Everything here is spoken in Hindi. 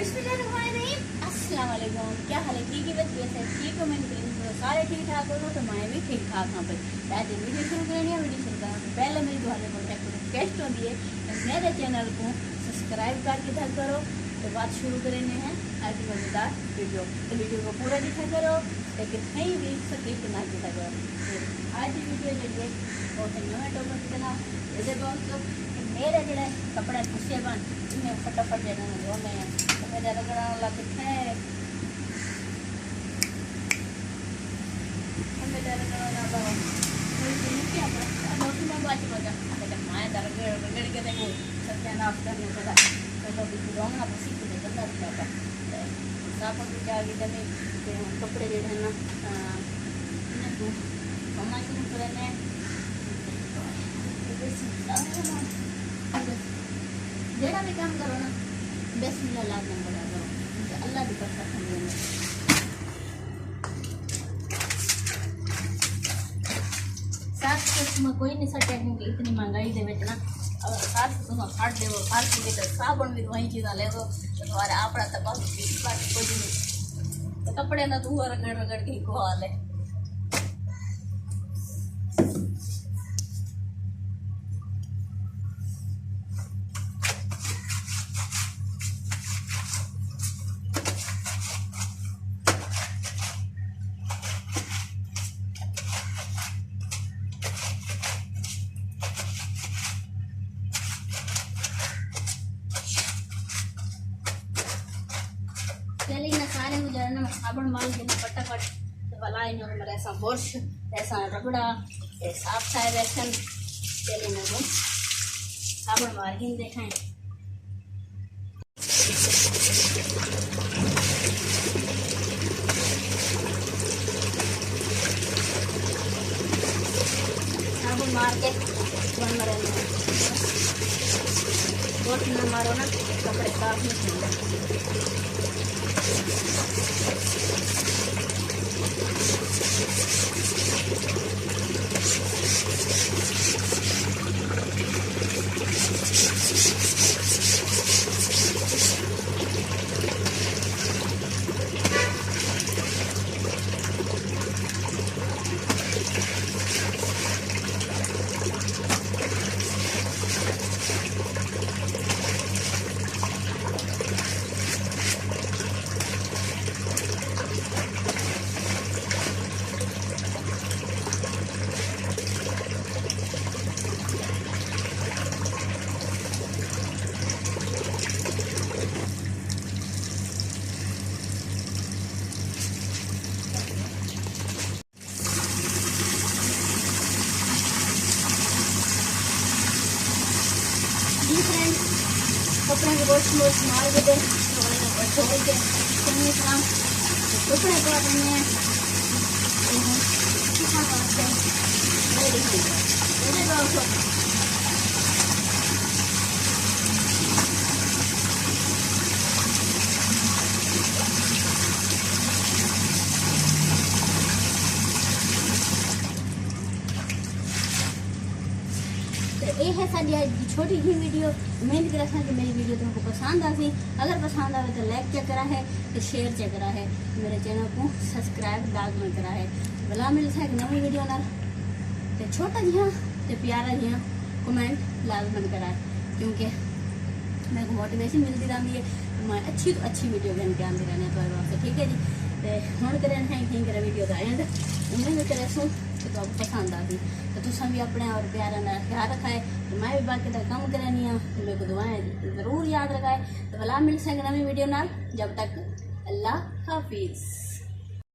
अस्सलाम वालेकुम। क्या हाल है? ठीक है, कैसे ठीक हो? मैंने तो सारे ठीक ठाक हो तो मैं भी ठीक ठाक हाँ भाई। आज वीडियो शुरू करनी है। वीडियो शुरू करने से पहले मेरी तुम्हारे कॉन्टैक्ट रिक्वेस्ट होती है कि मेरे चैनल को सब्सक्राइब करके था करो। तो बात शुरू करने हैं आज की मज़ेदार वीडियो। तो वीडियो को पूरा दिखा करो, लेकिन कहीं भी स्किप ना दिखा करो। आज की वीडियो जो बहुत नया टॉपिक के नाम जैसे दोस्तों मेरे जो कपड़े खुशियाँ बन इन्हें फटाफट देना धोने हैं तो मेरे रगड़ा वाला कितने मेरे रगड़ा वाला क्या दोस्तों मैं बात बता माए रगड़ के देखो सत्यानाश करने लगा तो रोना तो सीख के बंदा जाता साफ भी जागी तने कपड़े जो है ना इन्हें तो मम्मा शुरू करने जेड़ा भी काम करो ना बिस्मिल्लाह लाजम बड़ा करो, अल्लाह भी करता है। साथ में कोई नहीं सटे क्योंकि इतनी महंगाई दे विच ना साथ तुम फट देवो फाल के तो साबुन भी वही चीज़ा ले दो तुम्हारे आपड़ा तक बाकी कुछ नहीं तो कपड़े ना तू रगड़ रगड़ के को हाल है। चलिए ना सारे हो जाए ना साबुन माल के ना फटाफट तो भला इन मेरा ऐसा बुरश ऐसा रगड़ा साफ साफ ऐसा चलिए ना तुम साबुन मार के देखें। साबुन मार के बन मरे बुरश ना मारो ना कपड़े साफ नहीं होंगे। कपड़े के बहुत मार के दे छोड़ के कपड़े काटने हैं ये है साड़ी छोटी सी वीडियो। उम्मीद करा कि मेरी वीडियो तुमको पसंद आ सी। अगर पसंद आए तो लाइक चेक करा है तो शेयर चेक करा है मेरे चैनल को सब्सक्राइब लाजमी करा है। भला मिलता है एक नवी वीडियो ना तो छोटा जिहा तो प्यारा जिहा कमेंट लाजमन करा है क्योंकि मेरे को मोटिवेशन मिलती रहती है। मैं अच्छी तो अच्छी वीडियो बन के आती रहने तो वास्ते ठीक है जी। तो हम करें हैं कि वीडियो का एंड उम्मीद करें सुन तो आपको पसंद आती तो तुम भी अपने और प्यारा ना ख्याल रखा है। तो मैं भी बाकी तक कम करनी है तो मेरे को दुआएं ज़रूर याद रखाए। तो भला मिल सके नवी वीडियो नाल, जब तक अल्लाह हाफिज़।